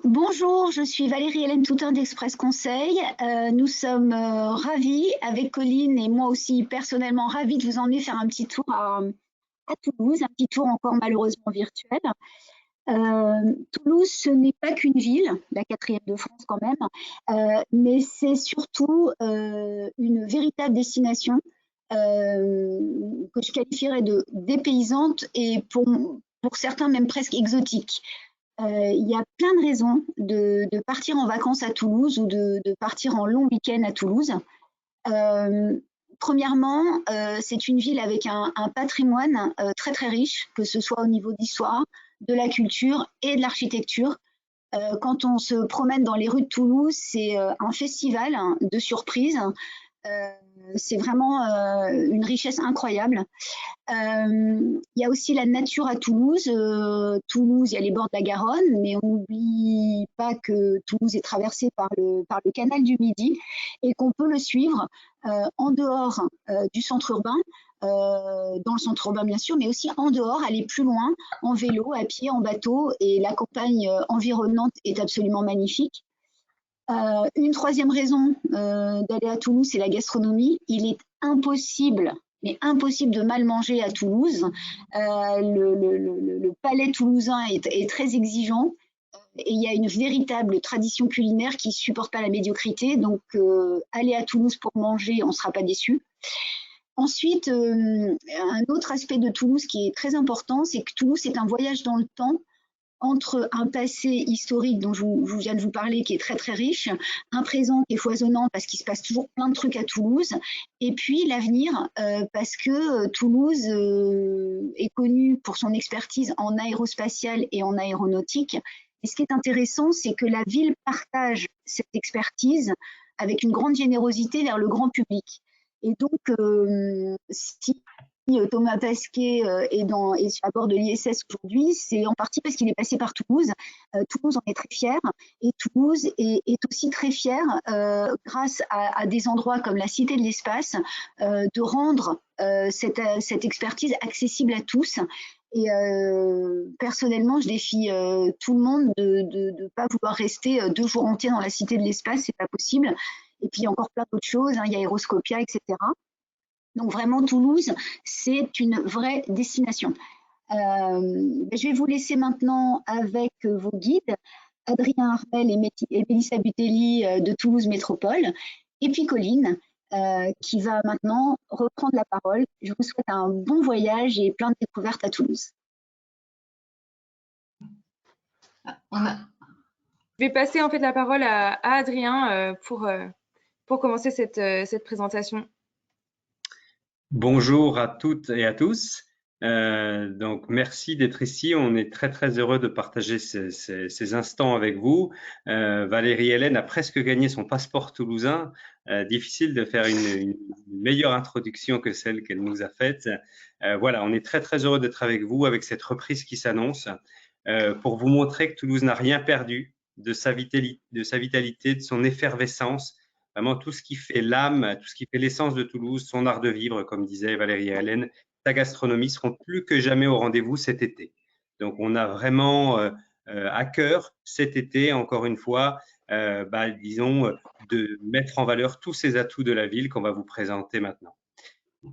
Bonjour, je suis Valérie-Hélène Toutain d'Express Conseil. Nous sommes ravis, avec Colline et moi aussi personnellement ravis de vous emmener faire un petit tour à Toulouse, un petit tour encore malheureusement virtuel. Toulouse, ce n'est pas qu'une ville, la quatrième de France quand même, mais c'est surtout une véritable destination que je qualifierais de dépaysante et pour certains même presque exotique. Il y a plein de raisons de partir en vacances à Toulouse ou de partir en long week-end à Toulouse. Euh, Premièrement, c'est une ville avec un patrimoine très très riche, que ce soit au niveau d'histoire, de la culture et de l'architecture. Quand on se promène dans les rues de Toulouse, c'est un festival de surprises. Euh, c'est vraiment une richesse incroyable. Il y a aussi la nature à Toulouse. Toulouse, il y a les bords de la Garonne, mais on n'oublie pas que Toulouse est traversée par le canal du Midi et qu'on peut le suivre en dehors du centre urbain, dans le centre urbain bien sûr, mais aussi en dehors, aller plus loin, en vélo, à pied, en bateau, et la campagne environnante est absolument magnifique. Une troisième raison d'aller à Toulouse, c'est la gastronomie. Il est impossible, mais impossible de mal manger à Toulouse. Le palais toulousain est très exigeant et il y a une véritable tradition culinaire qui ne supporte pas la médiocrité. Donc, aller à Toulouse pour manger, on ne sera pas déçu. Ensuite, un autre aspect de Toulouse qui est très important, c'est que Toulouse, c'est un voyage dans le temps entre un passé historique dont je viens de vous parler, qui est très très riche, un présent qui est foisonnant parce qu'il se passe toujours plein de trucs à Toulouse, et puis l'avenir parce que Toulouse est connue pour son expertise en aérospatiale et en aéronautique. Et ce qui est intéressant, c'est que la ville partage cette expertise avec une grande générosité vers le grand public. Et donc, si Thomas Pesquet est à bord de l'ISS aujourd'hui, c'est en partie parce qu'il est passé par Toulouse. Toulouse en est très fier et Toulouse est aussi très fière, grâce à des endroits comme la Cité de l'Espace, de rendre cette expertise accessible à tous. Et personnellement, je défie tout le monde de ne pas vouloir rester 2 jours entiers dans la Cité de l'Espace, c'est pas possible. Et puis, il y a encore plein d'autres choses, hein, il y a Aéroscopia, etc. Donc vraiment, Toulouse, c'est une vraie destination. Je vais vous laisser maintenant avec vos guides, Adrien Armel et Mélissa Butelli de Toulouse Métropole, et puis Colline, qui va maintenant reprendre la parole. Je vous souhaite un bon voyage et plein de découvertes à Toulouse. Je vais passer en fait la parole à Adrien pour commencer cette présentation. Bonjour à toutes et à tous. Donc merci d'être ici. On est très très heureux de partager ces instants avec vous. Valérie-Hélène a presque gagné son passeport toulousain. Difficile de faire une meilleure introduction que celle qu'elle nous a faite. Voilà, on est très très heureux d'être avec vous avec cette reprise qui s'annonce pour vous montrer que Toulouse n'a rien perdu de sa vitalité, de son effervescence. Vraiment tout ce qui fait l'âme, tout ce qui fait l'essence de Toulouse, son art de vivre, comme disait Valérie Hélène, sa gastronomie seront plus que jamais au rendez-vous cet été. Donc on a vraiment à cœur cet été, encore une fois, disons, de mettre en valeur tous ces atouts de la ville qu'on va vous présenter maintenant.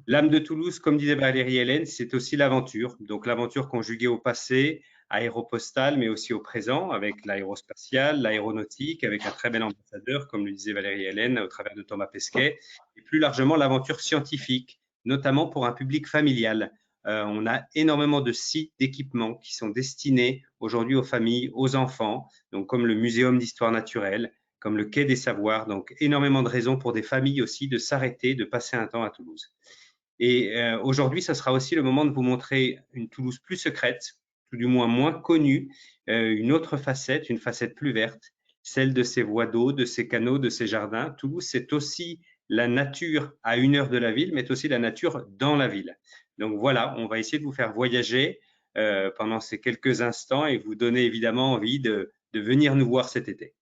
L'âme de Toulouse, comme disait Valérie Hélène, c'est aussi l'aventure. Donc l'aventure conjuguée au passé, aéropostale, mais aussi au présent, avec l'aérospatiale, l'aéronautique, avec un très bel ambassadeur, comme le disait Valérie Hélène, au travers de Thomas Pesquet, et plus largement l'aventure scientifique, notamment pour un public familial. On a énormément de sites d'équipements qui sont destinés aujourd'hui aux familles, aux enfants, donc comme le Muséum d'histoire naturelle, comme le Quai des Savoirs, donc énormément de raisons pour des familles aussi de s'arrêter, de passer un temps à Toulouse. Et aujourd'hui, ce sera aussi le moment de vous montrer une Toulouse plus secrète, tout du moins moins connue, une autre facette, une facette plus verte, celle de ses voies d'eau, de ses canaux, de ses jardins. Toulouse, c'est aussi la nature à 1 heure de la ville, mais aussi la nature dans la ville. Donc voilà, on va essayer de vous faire voyager pendant ces quelques instants et vous donner évidemment envie de venir nous voir cet été.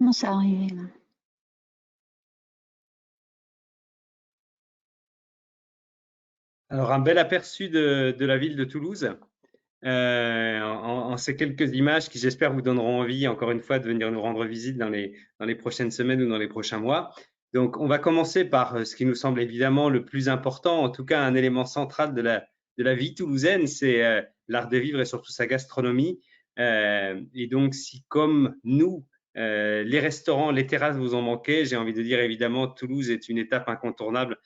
commence à arriver là. Alors, un bel aperçu de la ville de Toulouse en ces quelques images qui, j'espère, vous donneront envie, encore une fois, de venir nous rendre visite dans les prochaines semaines ou dans les prochains mois. Donc, on va commencer par ce qui nous semble évidemment le plus important, en tout cas un élément central de la vie toulousaine, c'est l'art de vivre et surtout sa gastronomie. Et donc, si comme nous, les restaurants, les terrasses vous ont manqué, j'ai envie de dire évidemment, Toulouse est une étape incontournable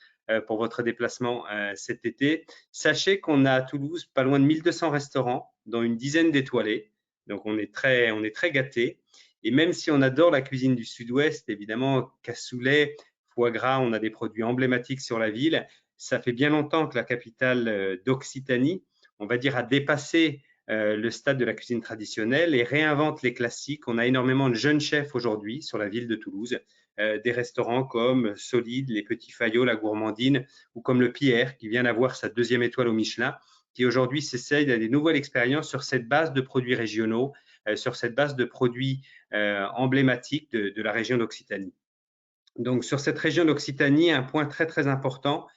pour votre déplacement cet été. Sachez qu'on a à Toulouse pas loin de 1200 restaurants, dont une dizaine d'étoilés. Donc, on est très gâtés. Et même si on adore la cuisine du Sud-Ouest, évidemment, cassoulet, foie gras, on a des produits emblématiques sur la ville. Ça fait bien longtemps que la capitale d'Occitanie, on va dire, a dépassé le stade de la cuisine traditionnelle et réinvente les classiques. On a énormément de jeunes chefs aujourd'hui sur la ville de Toulouse, des restaurants comme Solide, les Petits Fayots, la Gourmandine, ou comme le Pierre, qui vient d'avoir sa 2e étoile au Michelin, qui aujourd'hui s'essaye à des nouvelles expériences sur cette base de produits régionaux, sur cette base de produits emblématiques de la région d'Occitanie. Donc, sur cette région d'Occitanie, un point très important,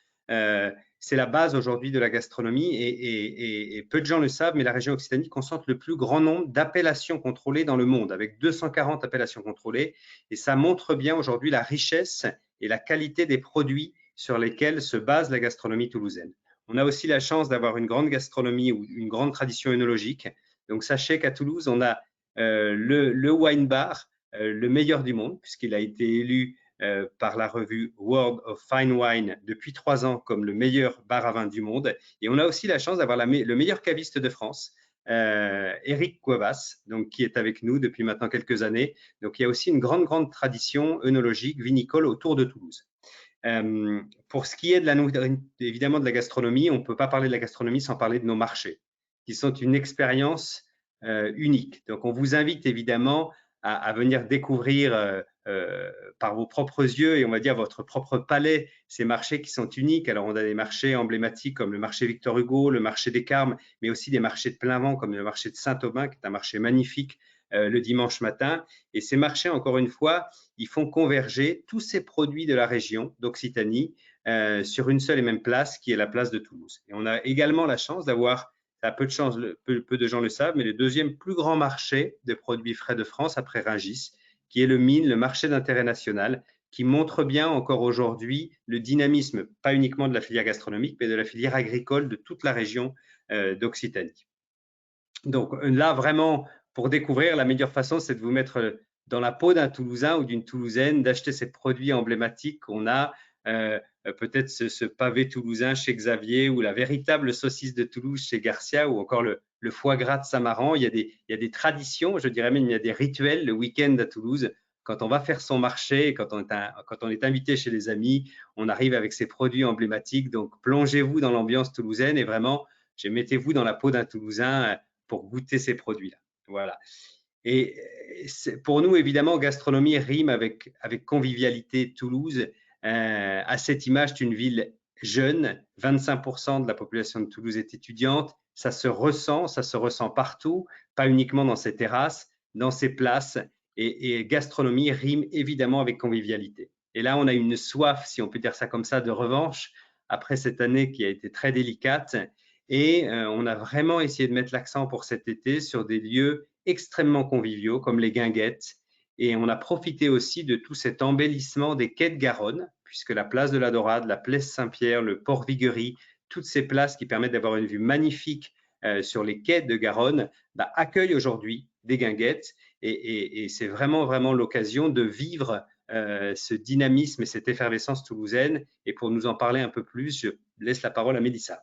c'est la base aujourd'hui de la gastronomie et peu de gens le savent, mais la région Occitanie concentre le plus grand nombre d'appellations contrôlées dans le monde, avec 240 appellations contrôlées. Et ça montre bien aujourd'hui la richesse et la qualité des produits sur lesquels se base la gastronomie toulousaine. On a aussi la chance d'avoir une grande gastronomie ou une grande tradition œnologique. Donc, sachez qu'à Toulouse, on a le wine bar, le meilleur du monde, puisqu'il a été élu par la revue World of Fine Wine depuis 3 ans comme le meilleur bar à vin du monde. Et on a aussi la chance d'avoir le meilleur caviste de France, Eric Cuevas, donc, qui est avec nous depuis maintenant quelques années. Donc, il y a aussi une grande tradition œnologique, vinicole autour de Toulouse. Pour ce qui est évidemment de la gastronomie, on ne peut pas parler de la gastronomie sans parler de nos marchés, qui sont une expérience unique. Donc, on vous invite évidemment à venir découvrir par vos propres yeux et on va dire votre propre palais ces marchés qui sont uniques. Alors, on a des marchés emblématiques comme le marché Victor Hugo, le marché des Carmes, mais aussi des marchés de plein vent comme le marché de Saint-Aubin, qui est un marché magnifique le dimanche matin. Et ces marchés, encore une fois, ils font converger tous ces produits de la région d'Occitanie sur une seule et même place, qui est la place de Toulouse. Et on a également la chance d'avoir, peu de gens le savent, mais le 2e plus grand marché de produits frais de France après Rungis, qui est le MIN, le marché d'intérêt national, qui montre bien encore aujourd'hui le dynamisme, pas uniquement de la filière gastronomique, mais de la filière agricole de toute la région d'Occitanie. Donc là, vraiment, pour découvrir, la meilleure façon, c'est de vous mettre dans la peau d'un Toulousain ou d'une Toulousaine, d'acheter ces produits emblématiques qu'on a, peut-être ce pavé toulousain chez Xavier ou la véritable saucisse de Toulouse chez Garcia ou encore le foie gras de Saint-Maran. Il y a des traditions, je dirais même, il y a des rituels le week-end à Toulouse. Quand on va faire son marché, quand on est invité chez les amis, on arrive avec ces produits emblématiques. Donc, plongez-vous dans l'ambiance toulousaine et vraiment, mettez-vous dans la peau d'un Toulousain pour goûter ces produits-là. Voilà. Et pour nous, évidemment, gastronomie rime avec convivialité. Toulouse, à cette image d'une ville jeune, 25% de la population de Toulouse est étudiante. Ça se ressent partout, pas uniquement dans ses terrasses, dans ses places. Et gastronomie rime évidemment avec convivialité. Et là, on a une soif, si on peut dire ça comme ça, de revanche après cette année qui a été très délicate. Et on a vraiment essayé de mettre l'accent pour cet été sur des lieux extrêmement conviviaux comme les Guinguettes. Et on a profité aussi de tout cet embellissement des quais de Garonne, puisque la place de la Dorade, la place Saint-Pierre, le port Viguerie, toutes ces places qui permettent d'avoir une vue magnifique sur les quais de Garonne, accueillent aujourd'hui des Guinguettes. Et c'est vraiment l'occasion de vivre ce dynamisme et cette effervescence toulousaine. Et pour nous en parler un peu plus, je laisse la parole à Mélissa.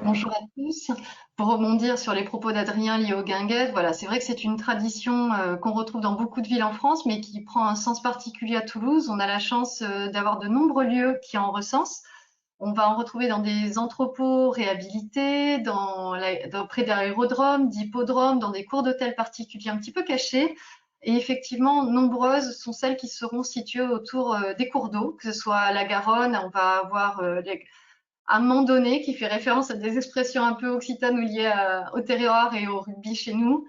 Bonjour à tous. Pour rebondir sur les propos d'Adrien liés aux guinguettes, voilà, c'est vrai que c'est une tradition qu'on retrouve dans beaucoup de villes en France, mais qui prend un sens particulier à Toulouse. On a la chance d'avoir de nombreux lieux qui en recensent. On va en retrouver dans des entrepôts réhabilités, près d'aérodromes, d'hippodromes, dans des cours d'hôtels particuliers un petit peu cachés. Et effectivement, nombreuses sont celles qui seront situées autour des cours d'eau, que ce soit la Garonne, on va avoir à mandonner, qui fait référence à des expressions un peu occitanes ou liées au terroir et au rugby chez nous,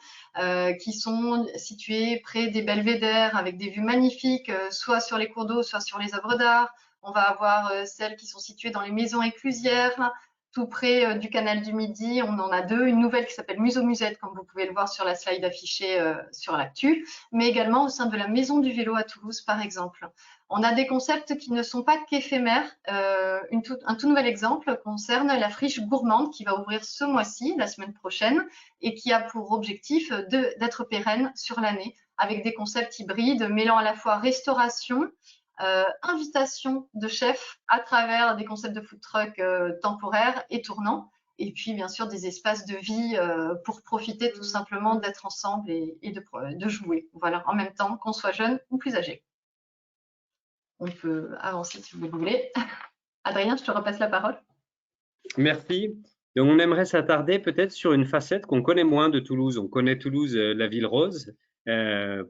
qui sont situées près des belvédères avec des vues magnifiques, soit sur les cours d'eau, soit sur les œuvres d'art. On va avoir celles qui sont situées dans les maisons éclusières, tout près du canal du Midi. On en a deux, une nouvelle qui s'appelle Museau-Musette, comme vous pouvez le voir sur la slide affichée sur l'actu, mais également au sein de la Maison du Vélo à Toulouse, par exemple. On a des concepts qui ne sont pas qu'éphémères. Un tout nouvel exemple concerne la friche gourmande qui va ouvrir ce mois-ci, la semaine prochaine, et qui a pour objectif d'être pérenne sur l'année, avec des concepts hybrides mêlant à la fois restauration, invitation de chefs à travers des concepts de food truck temporaires et tournants, et puis bien sûr des espaces de vie pour profiter tout simplement d'être ensemble et de jouer, voilà, en même temps qu'on soit jeune ou plus âgé. On peut avancer si vous voulez. Adrien, je te repasse la parole. Merci. Donc, on aimerait s'attarder peut-être sur une facette qu'on connaît moins de Toulouse. On connaît Toulouse, la ville rose,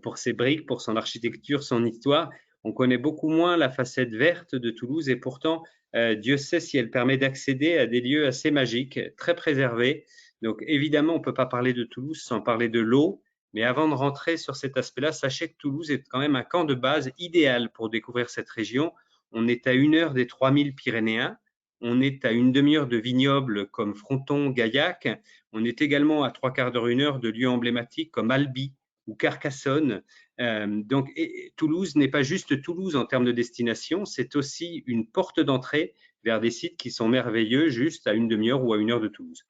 pour ses briques, pour son architecture, son histoire. On connaît beaucoup moins la facette verte de Toulouse et pourtant, Dieu sait si elle permet d'accéder à des lieux assez magiques, très préservés. Donc, évidemment, on ne peut pas parler de Toulouse sans parler de l'eau. Mais avant de rentrer sur cet aspect-là, sachez que Toulouse est quand même un camp de base idéal pour découvrir cette région. On est à 1 heure des 3000 Pyrénéens. On est à une demi-heure de vignobles comme Fronton, Gaillac. On est également à 3/4 d'heure, 1 heure de lieux emblématiques comme Albi ou Carcassonne. Donc, Toulouse n'est pas juste Toulouse en termes de destination, c'est aussi une porte d'entrée vers des sites qui sont merveilleux juste à une demi-heure ou à 1 heure de Toulouse.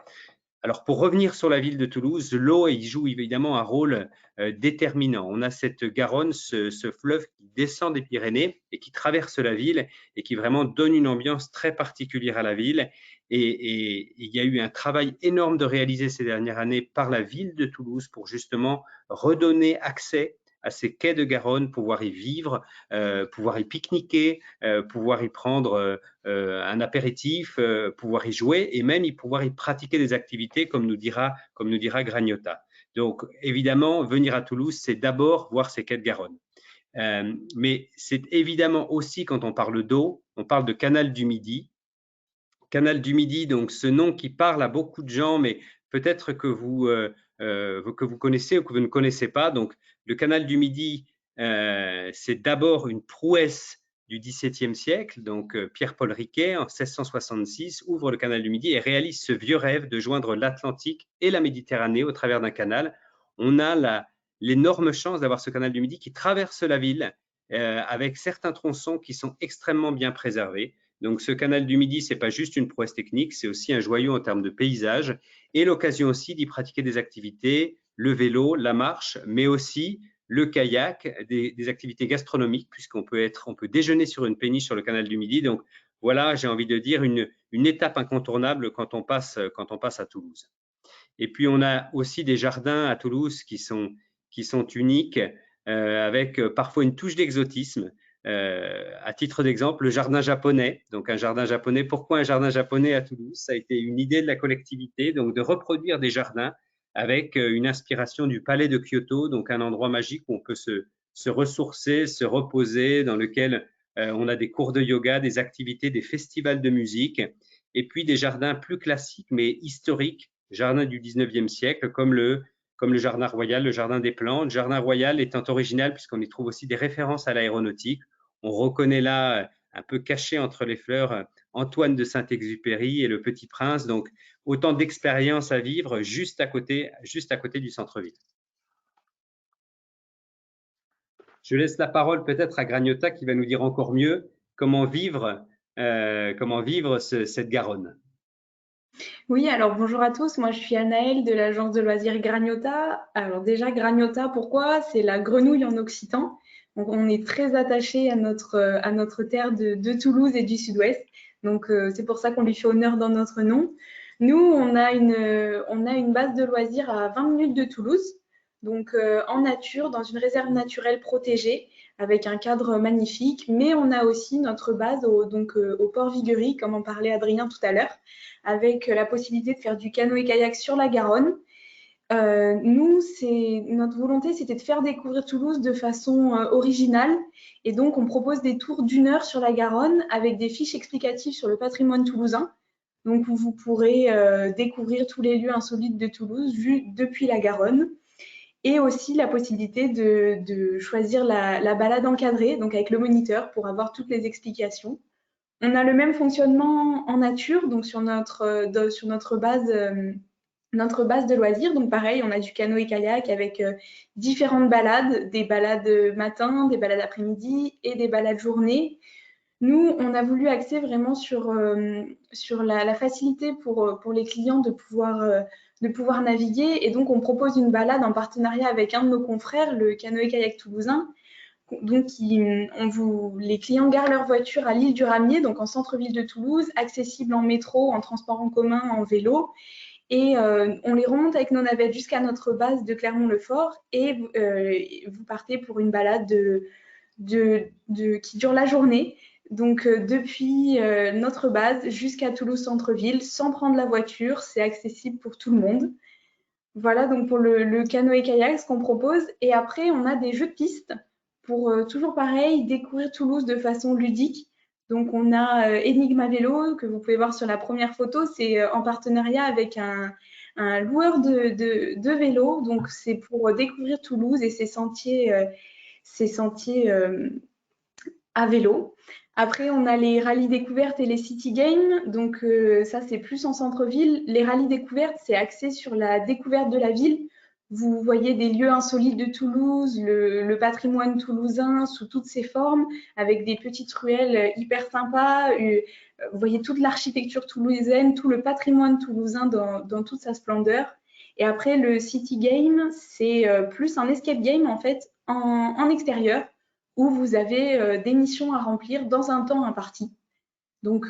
Alors, pour revenir sur la ville de Toulouse, l'eau y joue évidemment un rôle déterminant. On a cette Garonne, ce fleuve qui descend des Pyrénées et qui traverse la ville et qui vraiment donne une ambiance très particulière à la ville. Et il y a eu un travail énorme de réaliser ces dernières années par la ville de Toulouse pour justement redonner accès à ces quais de Garonne, pouvoir y vivre, pouvoir y pique-niquer, pouvoir y prendre un apéritif, pouvoir y jouer et même pouvoir y pratiquer des activités comme nous dira Gragnotta. Donc évidemment, venir à Toulouse, c'est d'abord voir ces quais de Garonne. Mais c'est évidemment aussi, quand on parle d'eau, on parle de canal du Midi. Canal du Midi, donc ce nom qui parle à beaucoup de gens, mais peut-être que vous connaissez ou que vous ne connaissez pas. Donc, le canal du Midi, c'est d'abord une prouesse du XVIIe siècle. Donc, Pierre-Paul Riquet, en 1666, ouvre le canal du Midi et réalise ce vieux rêve de joindre l'Atlantique et la Méditerranée au travers d'un canal. On a l'énorme chance d'avoir ce canal du Midi qui traverse la ville avec certains tronçons qui sont extrêmement bien préservés. Donc, ce canal du Midi, ce n'est pas juste une prouesse technique, c'est aussi un joyau en termes de paysage et l'occasion aussi d'y pratiquer des activités, le vélo, la marche, mais aussi le kayak, des activités gastronomiques, puisqu'on peut déjeuner sur une péniche sur le canal du Midi. Donc, voilà, j'ai envie de dire une étape incontournable quand on passe à Toulouse. Et puis, on a aussi des jardins à Toulouse qui sont uniques, avec parfois une touche d'exotisme. À titre d'exemple, le jardin japonais. Donc, un jardin japonais. Pourquoi un jardin japonais à Toulouse? Ça a été une idée de la collectivité, donc de reproduire des jardins avec une inspiration du palais de Kyoto, donc un endroit magique où on peut se ressourcer, se reposer, dans lequel on a des cours de yoga, des activités, des festivals de musique, et puis des jardins plus classiques mais historiques, jardins du 19e siècle, comme le Jardin Royal, le Jardin des Plantes. Jardin Royal étant original puisqu'on y trouve aussi des références à l'aéronautique. On reconnaît là, un peu caché entre les fleurs, Antoine de Saint-Exupéry et le Petit Prince. Donc, autant d'expériences à vivre juste à côté du centre-ville. Je laisse la parole peut-être à Gragnotta qui va nous dire encore mieux comment vivre cette Garonne. Oui, alors bonjour à tous, moi je suis Anaëlle de l'agence de loisirs Gragnotta. Alors déjà Gragnotta, pourquoi? C'est la grenouille en occitan. Donc on est très attaché à notre terre de Toulouse et du Sud-Ouest. Donc c'est pour ça qu'on lui fait honneur dans notre nom. Nous, on a une base de loisirs à 20 minutes de Toulouse, donc en nature, dans une réserve naturelle protégée, avec un cadre magnifique. Mais on a aussi notre base au Port Viguerie, comme en parlait Adrien tout à l'heure, avec la possibilité de faire du canoë-kayak sur la Garonne. Notre volonté, c'était de faire découvrir Toulouse de façon originale. Et donc, on propose des tours d'1 heure sur la Garonne avec des fiches explicatives sur le patrimoine toulousain. donc où vous pourrez découvrir tous les lieux insolites de Toulouse vus depuis la Garonne. Et aussi la possibilité de choisir la balade encadrée, donc avec le moniteur, pour avoir toutes les explications. On a le même fonctionnement en nature, donc sur notre base de loisirs. Donc pareil, on a du canoë-kayak avec différentes balades, des balades matin, des balades après-midi et des balades journée. Nous, on a voulu axer vraiment sur la facilité pour les clients de pouvoir naviguer. Et donc, on propose une balade en partenariat avec un de nos confrères, le canoë-kayak toulousain. Donc, les clients garent leur voiture à l'île du Ramier, donc en centre-ville de Toulouse, accessible en métro, en transport en commun, en vélo. Et on les remonte avec nos navettes jusqu'à notre base de Clermont-le-Fort et vous partez pour une balade qui dure la journée. Donc, depuis notre base jusqu'à Toulouse centre-ville, sans prendre la voiture, c'est accessible pour tout le monde. Voilà donc pour le canoë-kayak, ce qu'on propose. Et après, on a des jeux de piste pour toujours pareil, découvrir Toulouse de façon ludique. Donc, on a Enigma Vélo, que vous pouvez voir sur la première photo. C'est en partenariat avec un loueur de vélo. Donc, c'est pour découvrir Toulouse et ses sentiers à vélo. Après, on a les rallyes découvertes et les city games. Donc, ça, c'est plus en centre-ville. Les rallyes découvertes, c'est axé sur la découverte de la ville. Vous voyez des lieux insolites de Toulouse, le patrimoine toulousain sous toutes ses formes, avec des petites ruelles hyper sympas. Vous voyez toute l'architecture toulousaine, tout le patrimoine toulousain dans toute sa splendeur. Et après, le city game, c'est plus un escape game, en fait, en extérieur, où vous avez des missions à remplir dans un temps imparti. Donc,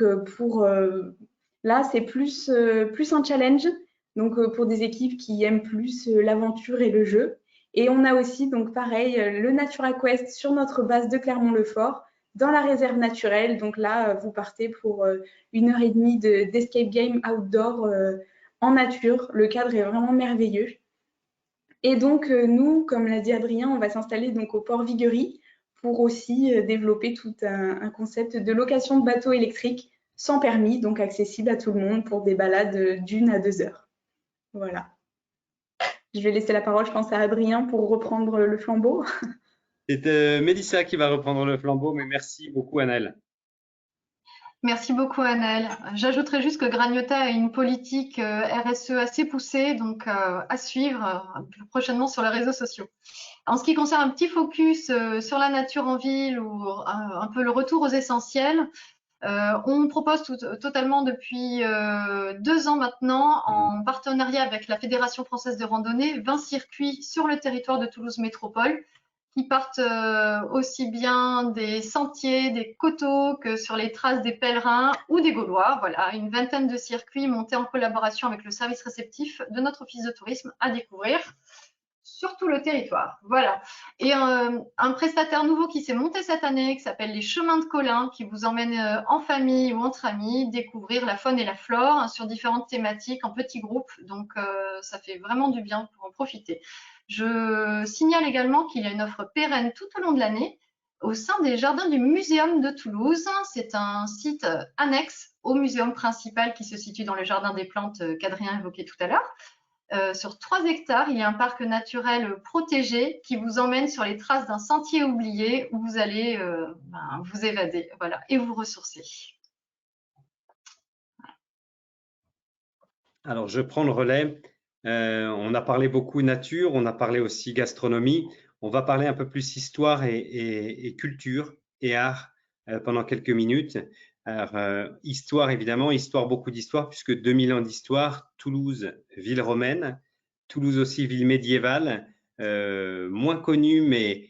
là, c'est plus un challenge, donc pour des équipes qui aiment plus l'aventure et le jeu. Et on a aussi, donc pareil, le Natura Quest sur notre base de Clermont-le-Fort, dans la réserve naturelle. Donc là, vous partez pour 1h30 d'escape game outdoor en nature. Le cadre est vraiment merveilleux. Et donc, nous, comme l'a dit Adrien, on va s'installer donc au port Viguerie pour aussi développer tout un concept de location de bateaux électriques sans permis, donc accessible à tout le monde pour des balades d'1 à 2 heures. Voilà. Je vais laisser la parole, je pense, à Adrien pour reprendre le flambeau. C'est Mélissa qui va reprendre le flambeau, mais merci beaucoup, Anaëlle. Merci beaucoup, Anaëlle. J'ajouterais juste que Graniota a une politique RSE assez poussée, donc à suivre prochainement sur les réseaux sociaux. En ce qui concerne un petit focus sur la nature en ville ou un peu le retour aux essentiels, on propose totalement depuis 2 ans maintenant, en partenariat avec la Fédération française de randonnée, 20 circuits sur le territoire de Toulouse Métropole, qui partent aussi bien des sentiers, des coteaux que sur les traces des pèlerins ou des Gaulois. Voilà, une vingtaine de circuits montés en collaboration avec le service réceptif de notre office de tourisme à découvrir sur tout le territoire. Voilà. Et un prestataire nouveau qui s'est monté cette année, qui s'appelle les Chemins de Colin, qui vous emmène en famille ou entre amis découvrir la faune et la flore sur différentes thématiques en petits groupes. Donc, ça fait vraiment du bien pour en profiter. Je signale également qu'il y a une offre pérenne tout au long de l'année au sein des jardins du Muséum de Toulouse. C'est un site annexe au muséum principal qui se situe dans le jardin des plantes qu'Adrien évoquait tout à l'heure. Sur 3 hectares, il y a un parc naturel protégé qui vous emmène sur les traces d'un sentier oublié où vous allez vous évader, voilà, et vous ressourcer. Alors, je prends le relais. On a parlé beaucoup nature, on a parlé aussi gastronomie. On va parler un peu plus histoire et culture et art pendant quelques minutes. Alors, histoire, évidemment, beaucoup d'histoire, puisque 2000 ans d'histoire. Toulouse, ville romaine. Toulouse aussi, ville médiévale. Moins connue, mais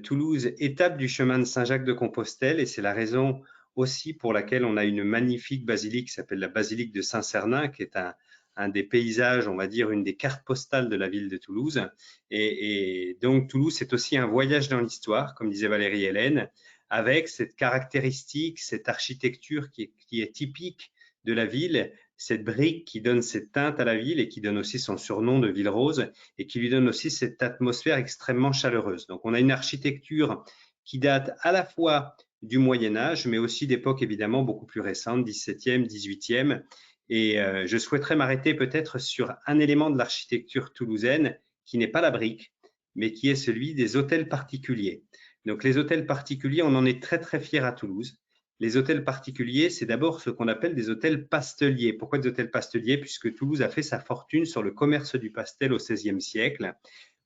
Toulouse, étape du chemin de Saint-Jacques de Compostelle. Et c'est la raison aussi pour laquelle on a une magnifique basilique qui s'appelle la basilique de Saint-Cernin, qui est un des paysages, on va dire, une des cartes postales de la ville de Toulouse. Et donc, Toulouse, c'est aussi un voyage dans l'histoire, comme disait Valérie Hélène, avec cette caractéristique, cette architecture qui est typique de la ville, cette brique qui donne cette teinte à la ville et qui donne aussi son surnom de ville rose et qui lui donne aussi cette atmosphère extrêmement chaleureuse. Donc, on a une architecture qui date à la fois du Moyen-Âge, mais aussi d'époques évidemment beaucoup plus récentes, 17e, 18e. Et je souhaiterais m'arrêter peut-être sur un élément de l'architecture toulousaine qui n'est pas la brique, mais qui est celui des hôtels particuliers. Donc les hôtels particuliers, on en est très très fiers à Toulouse. Les hôtels particuliers, c'est d'abord ce qu'on appelle des hôtels pasteliers. Pourquoi des hôtels pasteliers? Puisque Toulouse a fait sa fortune sur le commerce du pastel au XVIe siècle.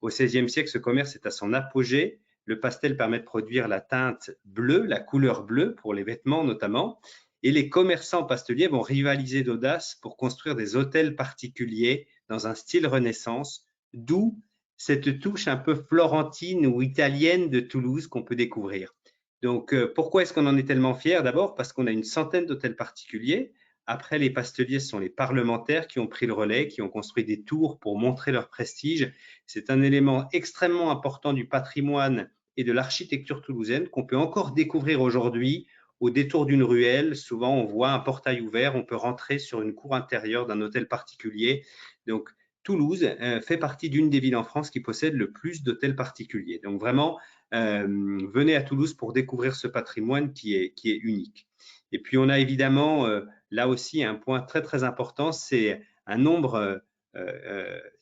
Au XVIe siècle, ce commerce est à son apogée. Le pastel permet de produire la teinte bleue, la couleur bleue pour les vêtements notamment. Et les commerçants pasteliers vont rivaliser d'audace pour construire des hôtels particuliers dans un style Renaissance, d'où cette touche un peu florentine ou italienne de Toulouse qu'on peut découvrir. Donc, pourquoi est-ce qu'on en est tellement fiers? D'abord, parce qu'on a une centaine d'hôtels particuliers. Après, les pasteliers, ce sont les parlementaires qui ont pris le relais, qui ont construit des tours pour montrer leur prestige. C'est un élément extrêmement important du patrimoine et de l'architecture toulousaine qu'on peut encore découvrir aujourd'hui. Au détour d'une ruelle, souvent on voit un portail ouvert, on peut rentrer sur une cour intérieure d'un hôtel particulier. Donc, Toulouse fait partie d'une des villes en France qui possède le plus d'hôtels particuliers. Donc, vraiment, venez à Toulouse pour découvrir ce patrimoine qui est unique. Et puis, on a évidemment, là aussi, un point très, très important, c'est un nombre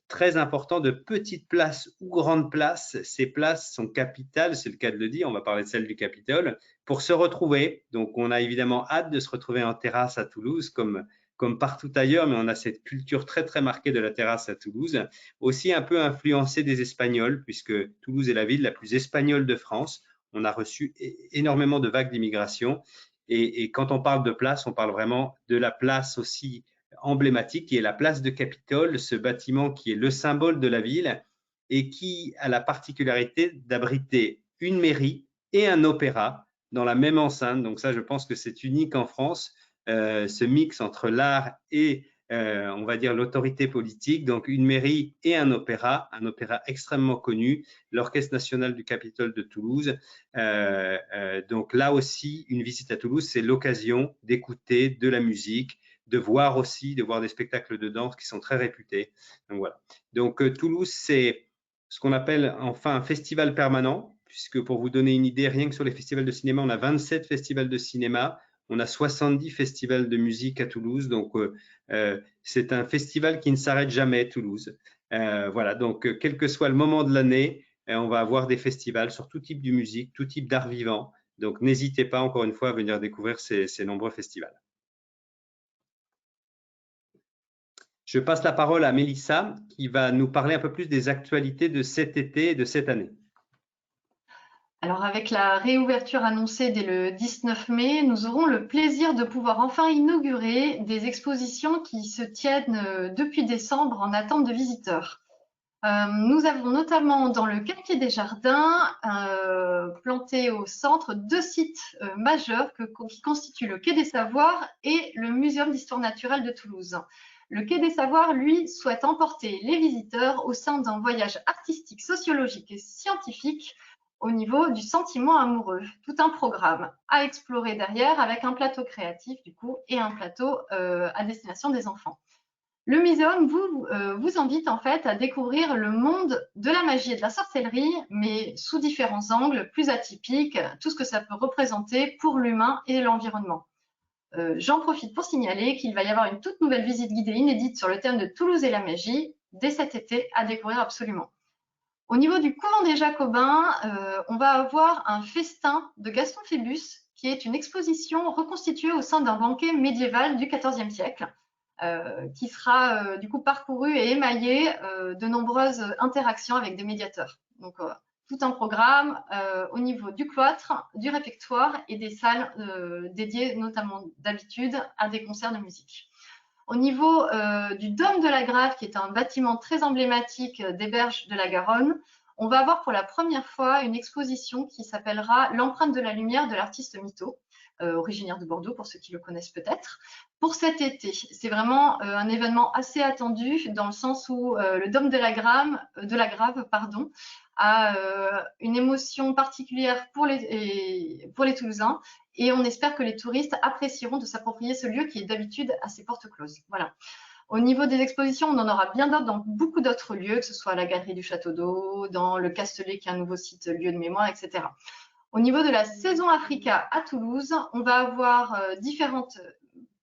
très important de petites places ou grandes places. Ces places sont capitales, c'est le cas de le dire, on va parler de celle du Capitole, pour se retrouver. Donc, on a évidemment hâte de se retrouver en terrasse à Toulouse, comme partout ailleurs, mais on a cette culture très, très marquée de la terrasse à Toulouse, aussi un peu influencée des Espagnols, puisque Toulouse est la ville la plus espagnole de France. On a reçu énormément de vagues d'immigration. Et quand on parle de place, on parle vraiment de la place aussi emblématique qui est la place de Capitole, ce bâtiment qui est le symbole de la ville et qui a la particularité d'abriter une mairie et un opéra dans la même enceinte. Donc ça, je pense que c'est unique en France, ce mix entre l'art et on va dire l'autorité politique. Donc une mairie et un opéra extrêmement connu, l'Orchestre national du Capitole de Toulouse. Donc là aussi, une visite à Toulouse, c'est l'occasion d'écouter de la musique, de voir des spectacles de danse qui sont très réputés. Donc voilà. Donc Toulouse, c'est ce qu'on appelle enfin un festival permanent, puisque pour vous donner une idée, rien que sur les festivals de cinéma, on a 27 festivals de cinéma, on a 70 festivals de musique à Toulouse. Donc c'est un festival qui ne s'arrête jamais, Toulouse. Voilà, donc quel que soit le moment de l'année, on va avoir des festivals sur tout type de musique, tout type d'art vivant. Donc n'hésitez pas encore une fois à venir découvrir ces nombreux festivals. Je passe la parole à Mélissa qui va nous parler un peu plus des actualités de cet été et de cette année. Alors avec la réouverture annoncée dès le 19 mai, nous aurons le plaisir de pouvoir enfin inaugurer des expositions qui se tiennent depuis décembre en attente de visiteurs. Nous avons notamment dans le quartier des Jardins planté au centre 2 sites majeurs qui constituent le Quai des Savoirs et le Muséum d'histoire naturelle de Toulouse. Le Quai des Savoirs, lui, souhaite emporter les visiteurs au sein d'un voyage artistique, sociologique et scientifique au niveau du sentiment amoureux. Tout un programme à explorer derrière avec un plateau créatif du coup et un plateau à destination des enfants. Le muséum vous invite en fait à découvrir le monde de la magie et de la sorcellerie, mais sous différents angles, plus atypiques, tout ce que ça peut représenter pour l'humain et l'environnement. J'en profite pour signaler qu'il va y avoir une toute nouvelle visite guidée inédite sur le thème de Toulouse et la magie dès cet été à découvrir absolument. Au niveau du couvent des Jacobins, on va avoir un festin de Gaston Phébus, qui est une exposition reconstituée au sein d'un banquet médiéval du XIVe siècle, qui sera du coup parcouru et émaillé de nombreuses interactions avec des médiateurs. Donc, tout un programme au niveau du cloître, du réfectoire et des salles dédiées notamment d'habitude à des concerts de musique. Au niveau du Dôme de la Grave, qui est un bâtiment très emblématique des berges de la Garonne, on va avoir pour la première fois une exposition qui s'appellera L'empreinte de la lumière de l'artiste Mito, originaire de Bordeaux pour ceux qui le connaissent peut-être, pour cet été. C'est vraiment un événement assez attendu dans le sens où le Dôme de la Grave a une émotion particulière pour les Toulousains et on espère que les touristes apprécieront de s'approprier ce lieu qui est d'habitude assez porte close. Voilà. Au niveau des expositions, on en aura bien d'autres dans beaucoup d'autres lieux, que ce soit à la Galerie du Château d'Eau, dans le Castellet qui est un nouveau site lieu de mémoire, etc. Au niveau de la saison Africa à Toulouse, on va avoir différentes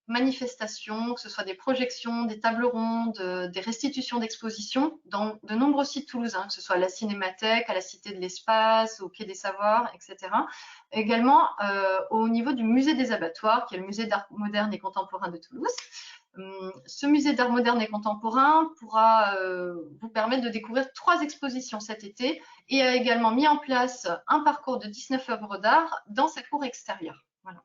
manifestations, que ce soit des projections, des tables rondes, des restitutions d'expositions dans de nombreux sites toulousains, que ce soit à la Cinémathèque, à la Cité de l'Espace, au Quai des Savoirs, etc. Également au niveau du musée des abattoirs, qui est le musée d'art moderne et contemporain de Toulouse. Ce musée d'art moderne et contemporain pourra vous permettre de découvrir 3 expositions cet été et a également mis en place un parcours de 19 œuvres d'art dans sa cour extérieure. Voilà.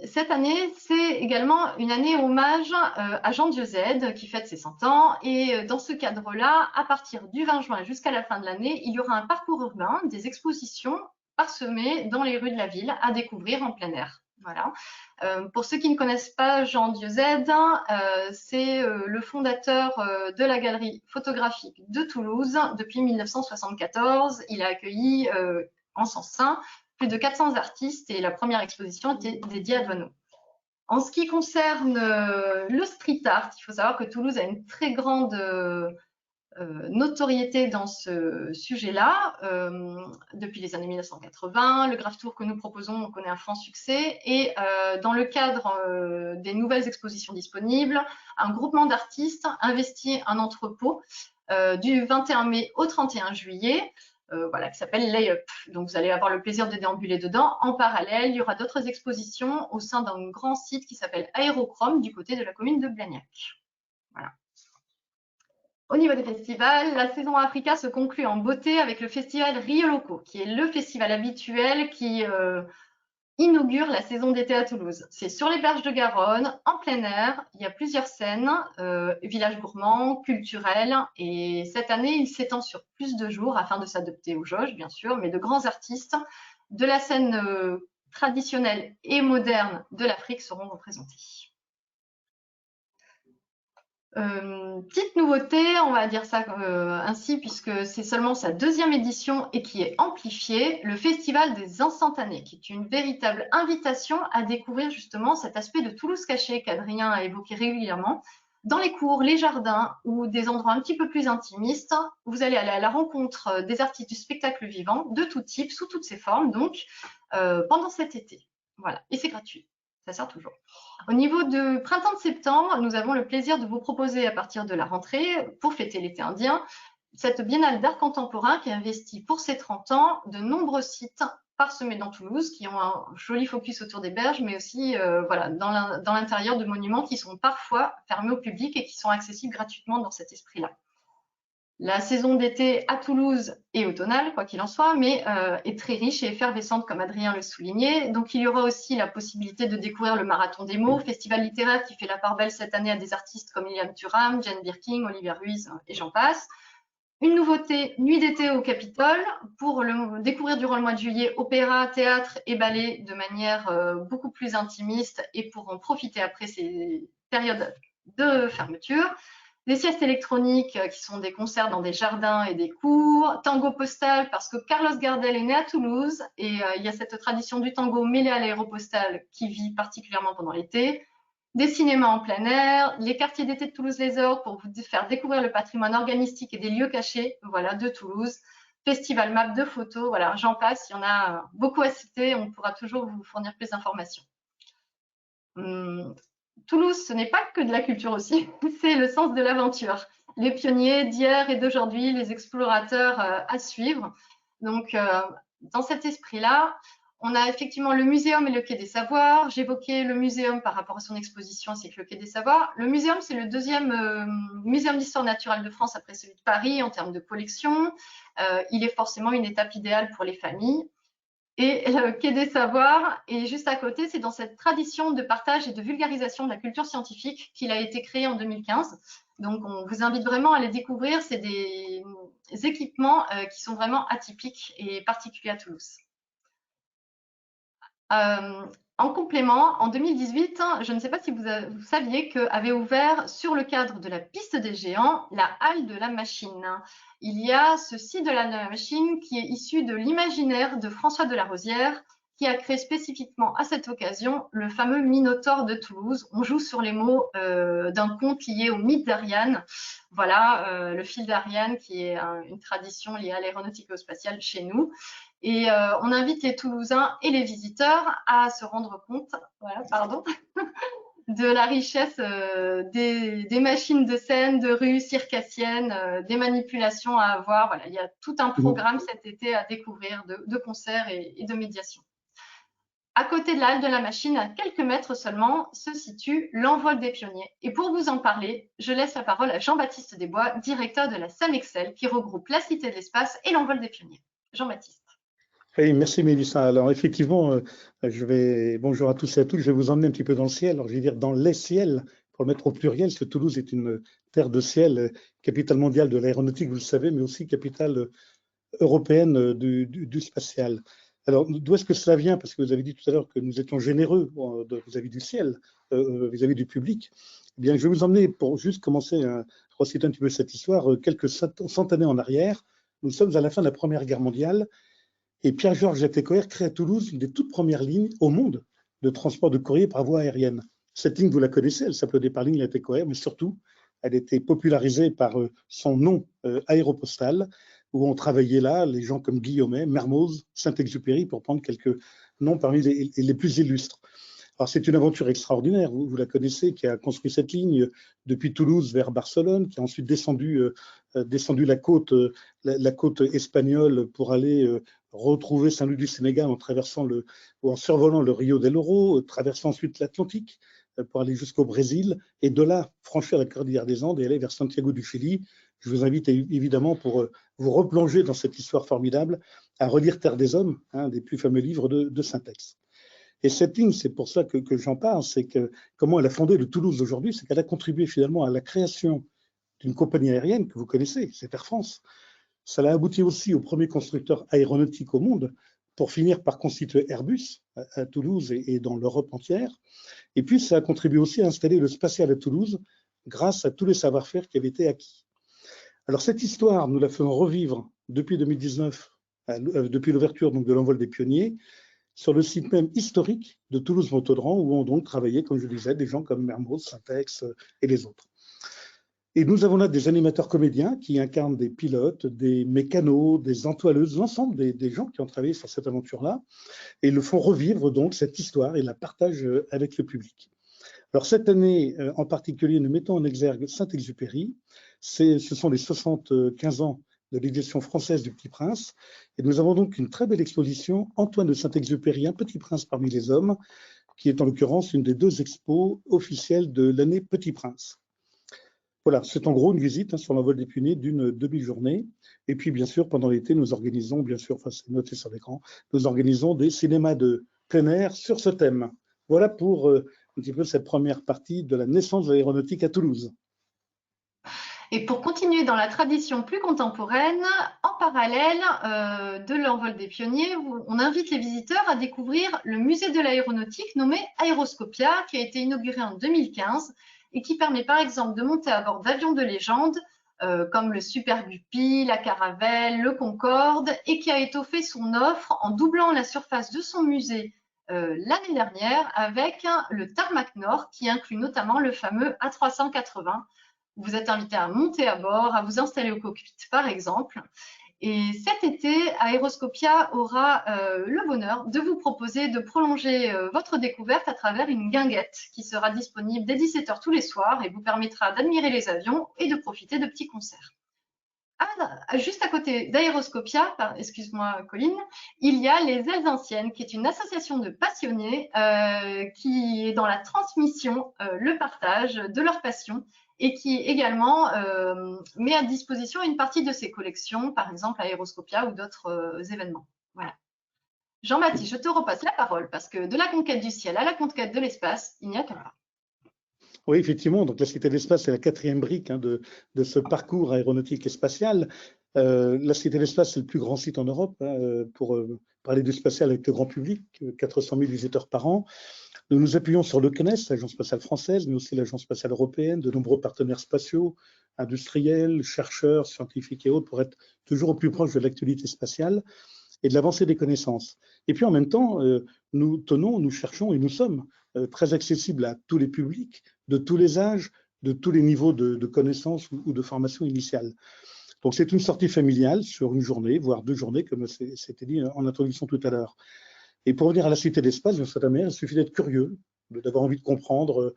Cette année, c'est également une année hommage à Jean Dieuze qui fête ses 100 ans. Et dans ce cadre-là, à partir du 20 juin jusqu'à la fin de l'année, il y aura un parcours urbain, des expositions parsemées dans les rues de la ville à découvrir en plein air. Voilà. Pour ceux qui ne connaissent pas Jean Dieuze, c'est le fondateur de la galerie photographique de Toulouse depuis 1974. Il a accueilli en son sein plus de 400 artistes et la première exposition était dédiée à Douaneau. En ce qui concerne le street art, il faut savoir que Toulouse a une très grande notoriété dans ce sujet-là. Depuis les années 1980, le Graph Tour que nous proposons, on connaît un franc succès. Et dans le cadre des nouvelles expositions disponibles, un groupement d'artistes investit un entrepôt du 21 mai au 31 juillet. Voilà, qui s'appelle Layup. Donc, vous allez avoir le plaisir de déambuler dedans. En parallèle, il y aura d'autres expositions au sein d'un grand site qui s'appelle Aérochrome du côté de la commune de Blagnac. Voilà. Au niveau des festivals, la saison Africa se conclut en beauté avec le festival Rio Loco, qui est le festival habituel qui inaugure la saison d'été à Toulouse. C'est sur les berges de Garonne, en plein air. Il y a plusieurs scènes, villages gourmands, culturels. Et cette année, il s'étend sur plus de jours afin de s'adapter aux jauges, bien sûr, mais de grands artistes de la scène traditionnelle et moderne de l'Afrique seront représentés. Petite nouveauté, on va dire ça ainsi, puisque c'est seulement sa 2e édition et qui est amplifiée, le Festival des Instantanés, qui est une véritable invitation à découvrir justement cet aspect de Toulouse caché qu'Adrien a évoqué régulièrement. Dans les cours, les jardins ou des endroits un petit peu plus intimistes, vous allez aller à la rencontre des artistes du spectacle vivant, de tout type, sous toutes ses formes, donc pendant cet été. Voilà, et c'est gratuit. Ça sert toujours. Au niveau de printemps de septembre, nous avons le plaisir de vous proposer à partir de la rentrée, pour fêter l'été indien, cette biennale d'art contemporain qui investit pour ses 30 ans de nombreux sites parsemés dans Toulouse qui ont un joli focus autour des berges, mais aussi voilà, dans l'intérieur de monuments qui sont parfois fermés au public et qui sont accessibles gratuitement dans cet esprit-là. La saison d'été à Toulouse est automnale, quoi qu'il en soit, mais est très riche et effervescente, comme Adrien le soulignait. Donc, il y aura aussi la possibilité de découvrir le Marathon des mots, festival littéraire qui fait la part belle cette année à des artistes comme Liliane Thuram, Jane Birkin, Olivier Ruiz et j'en passe. Une nouveauté, nuit d'été au Capitole, pour le découvrir durant le mois de juillet, opéra, théâtre et ballet de manière beaucoup plus intimiste et pour en profiter après ces périodes de fermeture. Des siestes électroniques qui sont des concerts dans des jardins et des cours, tango postal parce que Carlos Gardel est né à Toulouse et il y a cette tradition du tango mêlée à l'aéropostale qui vit particulièrement pendant l'été, des cinémas en plein air, les quartiers d'été de Toulouse-les-Orgues pour vous faire découvrir le patrimoine organistique et des lieux cachés voilà, de Toulouse, festival map de photos, voilà, j'en passe, il y en a beaucoup à citer, on pourra toujours vous fournir plus d'informations. Toulouse, ce n'est pas que de la culture aussi, c'est le sens de l'aventure. Les pionniers d'hier et d'aujourd'hui, les explorateurs à suivre. Donc, dans cet esprit-là, on a effectivement le muséum et le Quai des Savoirs. J'évoquais le muséum par rapport à son exposition, c'est que le Quai des Savoirs. Le muséum, c'est le 2e muséum d'histoire naturelle de France après celui de Paris en termes de collection. Il est forcément une étape idéale pour les familles. Et le Quai des Savoirs est juste à côté, c'est dans cette tradition de partage et de vulgarisation de la culture scientifique qu'il a été créé en 2015. Donc, on vous invite vraiment à les découvrir. C'est des équipements qui sont vraiment atypiques et particuliers à Toulouse. En complément, en 2018, je ne sais pas si vous saviez qu'avait ouvert sur le cadre de la piste des géants la halle de la machine. Il y a ce site de la machine qui est issu de l'imaginaire de François de la Rosière qui a créé spécifiquement à cette occasion le fameux Minotaure de Toulouse. On joue sur les mots d'un conte lié au mythe d'Ariane. Voilà, le fil d'Ariane qui est une tradition liée à l'aéronautique et au spatial chez nous. Et on invite les Toulousains et les visiteurs à se rendre compte, voilà, pardon, de la richesse des machines de scène, de rue circassiennes, des manipulations à avoir. Voilà, il y a tout un programme cet été à découvrir de concerts et de médiations. À côté de la halle de la machine, à quelques mètres seulement, se situe l'envol des pionniers. Et pour vous en parler, je laisse la parole à Jean-Baptiste Desbois, directeur de la SAMExcel, qui regroupe la Cité de l'Espace et l'envol des pionniers. Jean-Baptiste. Oui, merci Mélissa. Alors effectivement, bonjour à tous et à toutes, je vais vous emmener un petit peu dans le ciel. Alors je vais dire dans les ciels, pour le mettre au pluriel, parce que Toulouse est une terre de ciel, capitale mondiale de l'aéronautique, vous le savez, mais aussi capitale européenne du spatial. Alors, d'où est-ce que cela vient? Parce que vous avez dit tout à l'heure que nous étions généreux vis-à-vis du ciel, vis-à-vis du public. Eh bien, je vais vous emmener, pour juste commencer à reciter un petit peu cette histoire, quelques centaines en arrière. Nous sommes à la fin de la Première Guerre mondiale et Pierre-Georges Latécoère crée à Toulouse une des toutes premières lignes au monde de transport de courrier par voie aérienne. Cette ligne, vous la connaissez, elle s'appelait par ligne Latécoère, mais surtout, elle était popularisée par son nom aéropostal, où on travaillait là, les gens comme Guillaumet, Mermoz, Saint-Exupéry, pour prendre quelques noms parmi les plus illustres. Alors c'est une aventure extraordinaire, vous la connaissez, qui a construit cette ligne depuis Toulouse vers Barcelone, qui a ensuite descendu la côte espagnole pour aller retrouver Saint-Louis du Sénégal en survolant le Rio del Oro, traversant ensuite l'Atlantique pour aller jusqu'au Brésil, et de là franchir la cordillère des Andes et aller vers Santiago du Chili. Je vous invite évidemment, pour vous replonger dans cette histoire formidable, à relire Terre des Hommes, un des plus fameux livres de Saint-Ex. Et cette ligne, c'est pour ça que j'en parle, c'est que comment elle a fondé le Toulouse aujourd'hui, c'est qu'elle a contribué finalement à la création d'une compagnie aérienne que vous connaissez, c'est Air France. Ça a abouti aussi au premier constructeur aéronautique au monde, pour finir par constituer Airbus à Toulouse et dans l'Europe entière. Et puis, ça a contribué aussi à installer le spatial à Toulouse grâce à tous les savoir-faire qui avaient été acquis. Alors, cette histoire, nous la faisons revivre depuis 2019, depuis l'ouverture de l'envol des pionniers, sur le site même historique de Toulouse-Montaudran, où ont donc travaillé, comme je disais, des gens comme Mermoz, Saint-Ex et les autres. Et nous avons là des animateurs comédiens qui incarnent des pilotes, des mécanos, des entoileuses, l'ensemble des gens qui ont travaillé sur cette aventure-là, et le font revivre donc cette histoire et la partagent avec le public. Alors cette année en particulier, nous mettons en exergue Saint-Exupéry. Ce sont les 75 ans de l'édition française du Petit Prince. Et nous avons donc une très belle exposition, Antoine de Saint-Exupéry, un petit prince parmi les hommes, qui est en l'occurrence une des 2 expos officielles de l'année Petit Prince. Voilà, c'est en gros une visite sur l'envol des pionniers d'une demi-journée. Et puis, bien sûr, pendant l'été, nous organisons, bien sûr, enfin, c'est noté sur l'écran, nous organisons des cinémas de plein air sur ce thème. Voilà pour un petit peu cette première partie de la naissance de l'aéronautique à Toulouse. Et pour continuer dans la tradition plus contemporaine, en parallèle de l'envol des pionniers, on invite les visiteurs à découvrir le musée de l'aéronautique nommé Aéroscopia, qui a été inauguré en 2015 et qui permet par exemple de monter à bord d'avions de légende comme le Super Guppy, la Caravelle, le Concorde, et qui a étoffé son offre en doublant la surface de son musée l'année dernière avec le Tarmac Nord, qui inclut notamment le fameux A380. Vous êtes invité à monter à bord, à vous installer au cockpit par exemple. Et cet été, Aéroscopia aura le bonheur de vous proposer de prolonger votre découverte à travers une guinguette qui sera disponible dès 17h tous les soirs et vous permettra d'admirer les avions et de profiter de petits concerts. Juste à côté d'Aéroscopia, excuse-moi Colline, il y a les Ailes Anciennes, qui est une association de passionnés qui est dans la transmission, le partage de leur passion et qui également met à disposition une partie de ses collections, par exemple Aéroscopia ou d'autres événements. Voilà. Jean-Baptiste, je te repasse la parole parce que de la conquête du ciel à la conquête de l'espace, il n'y a qu'un pas. Oui, effectivement. Donc, la Cité de l'Espace, c'est la 4e brique de ce parcours aéronautique et spatial. La Cité de l'Espace, c'est le plus grand site en Europe pour parler du spatial avec le grand public, 400 000 visiteurs par an. Nous nous appuyons sur le CNES, l'Agence spatiale française, mais aussi l'Agence spatiale européenne, de nombreux partenaires spatiaux, industriels, chercheurs, scientifiques et autres, pour être toujours au plus proche de l'actualité spatiale et de l'avancée des connaissances. Et puis en même temps, nous cherchons et nous sommes très accessibles à tous les publics, de tous les âges, de tous les niveaux de connaissances ou de formation initiale. Donc c'est une sortie familiale sur une journée, voire 2 journées, comme c'était dit en introduction tout à l'heure. Et pour revenir à la Cité d'Espace, de cette manière, il suffit d'être curieux, d'avoir envie de comprendre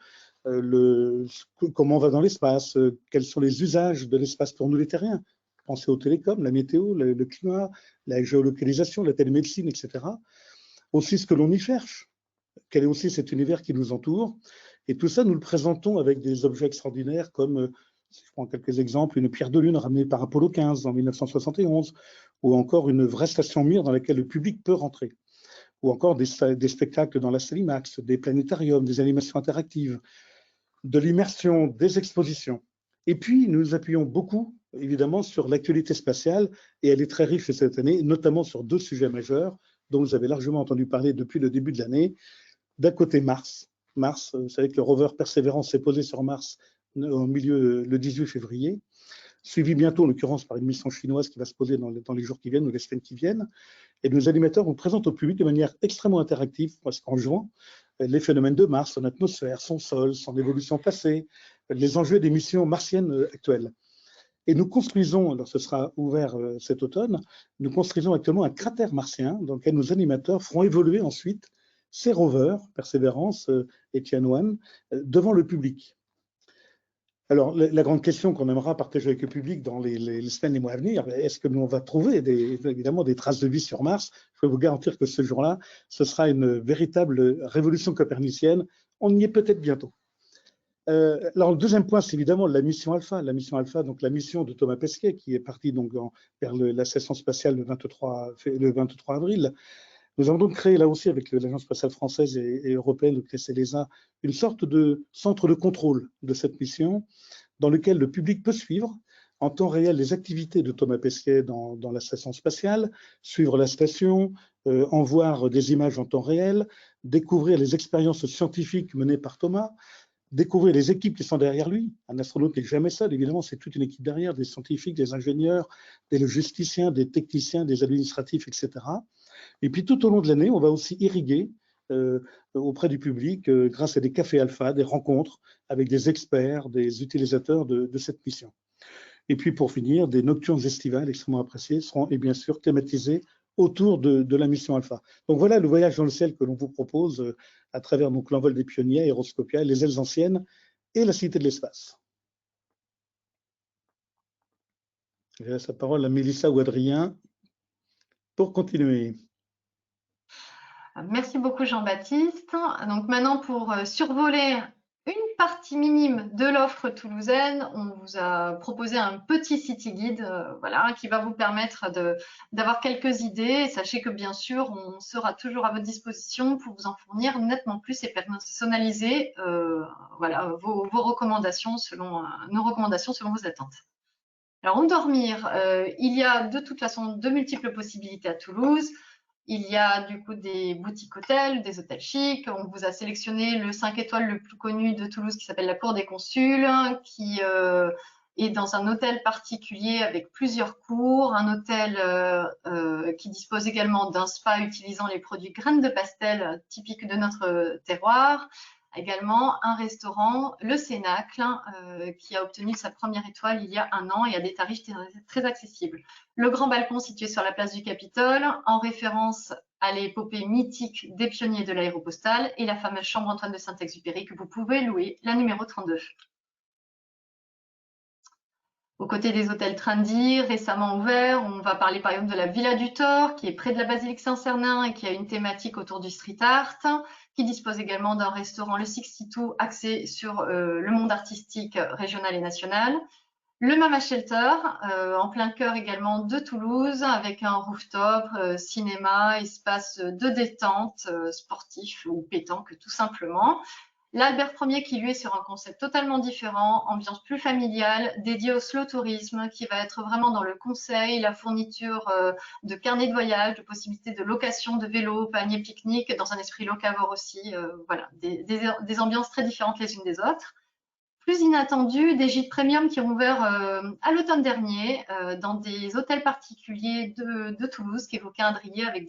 comment on va dans l'espace, quels sont les usages de l'espace pour nous les terriens. Pensez aux télécoms, la météo, le climat, la géolocalisation, la télémédecine, etc. Aussi ce que l'on y cherche, quel est aussi cet univers qui nous entoure. Et tout ça, nous le présentons avec des objets extraordinaires comme, si je prends quelques exemples, une pierre de lune ramenée par Apollo 15 en 1971, ou encore une vraie station Mir dans laquelle le public peut rentrer, ou encore des spectacles dans la salle IMAX, des planétariums, des animations interactives, de l'immersion, des expositions. Et puis, nous nous appuyons beaucoup, évidemment, sur l'actualité spatiale, et elle est très riche cette année, notamment sur 2 sujets majeurs dont vous avez largement entendu parler depuis le début de l'année. D'un côté, Mars. Mars, vous savez que le rover Perseverance s'est posé sur Mars le 18 février, suivi bientôt, en l'occurrence, par une mission chinoise qui va se poser dans les jours qui viennent ou les semaines qui viennent. Et nos animateurs vous présentent au public de manière extrêmement interactive, parce qu'en juin, les phénomènes de Mars, son atmosphère, son sol, son évolution passée, les enjeux des missions martiennes actuelles. Et nous construisons, alors ce sera ouvert cet automne, nous construisons actuellement un cratère martien dans lequel nos animateurs feront évoluer ensuite ces rovers, Persévérance et Tianwen, devant le public. Alors, la grande question qu'on aimera partager avec le public dans les semaines et mois à venir, est-ce que nous on va trouver évidemment des traces de vie sur Mars? Je peux vous garantir que ce jour-là, ce sera une véritable révolution copernicienne. On y est peut-être bientôt. Alors, le deuxième point, c'est évidemment la mission Alpha. La mission Alpha, donc la mission de Thomas Pesquet, qui est partie donc vers la station spatiale le 23 avril. Nous avons donc créé là aussi avec l'Agence spatiale française et européenne, donc l'ESA, une sorte de centre de contrôle de cette mission dans lequel le public peut suivre en temps réel les activités de Thomas Pesquet dans la station spatiale, suivre la station, en voir des images en temps réel, découvrir les expériences scientifiques menées par Thomas, découvrir les équipes qui sont derrière lui. Un astronaute n'est jamais seul, évidemment, c'est toute une équipe derrière, des scientifiques, des ingénieurs, des logisticiens, des techniciens, des administratifs, etc. Et puis tout au long de l'année, on va aussi irriguer auprès du public grâce à des cafés alpha, des rencontres avec des experts, des utilisateurs de cette mission. Et puis pour finir, des nocturnes estivales extrêmement appréciées seront et bien sûr thématisées autour de la mission Alpha. Donc voilà le voyage dans le ciel que l'on vous propose à travers l'envol des pionniers, Aéroscopia, les ailes anciennes et la Cité de l'espace. Je laisse la parole à Mélissa ou Adrien pour continuer. Merci beaucoup Jean-Baptiste. Donc maintenant, pour survoler une partie minime de l'offre toulousaine, on vous a proposé un petit city guide voilà, qui va vous permettre d'avoir quelques idées. Sachez que bien sûr, on sera toujours à votre disposition pour vous en fournir nettement plus et personnaliser voilà, vos recommandations selon nos recommandations selon vos attentes. Alors, en dormir, il y a de toute façon de multiples possibilités à Toulouse. Il y a du coup des boutiques hôtels, des hôtels chics. On vous a sélectionné le 5 étoiles le plus connu de Toulouse qui s'appelle la Cour des Consuls, qui est dans un hôtel particulier avec plusieurs cours. Un hôtel qui dispose également d'un spa utilisant les produits graines de pastel typiques de notre terroir. Également un restaurant, le Cénacle, qui a obtenu sa première étoile il y a 1 an et a des tarifs très accessibles. Le grand balcon situé sur la place du Capitole, en référence à l'épopée mythique des pionniers de l'aéropostale, et la fameuse chambre Antoine de Saint-Exupéry que vous pouvez louer, la numéro 32. Aux côtés des hôtels trendy, récemment ouverts, on va parler par exemple de la Villa du Thor, qui est près de la basilique Saint-Cernin et qui a une thématique autour du street art, qui dispose également d'un restaurant, le 62, axé sur le monde artistique régional et national. Le Mama Shelter, en plein cœur également de Toulouse, avec un rooftop, cinéma, espace de détente, sportif ou pétanque tout simplement. L'Albert Ier qui lui est sur un concept totalement différent, ambiance plus familiale, dédiée au slow tourisme, qui va être vraiment dans le conseil, la fourniture de carnets de voyage, de possibilités de location de vélos, paniers pique-nique, dans un esprit locavore aussi. Voilà, des ambiances très différentes les unes des autres. Plus inattendu, des gîtes premium qui ont ouvert à l'automne dernier dans des hôtels particuliers de Toulouse qu'évoquait Adrien, avec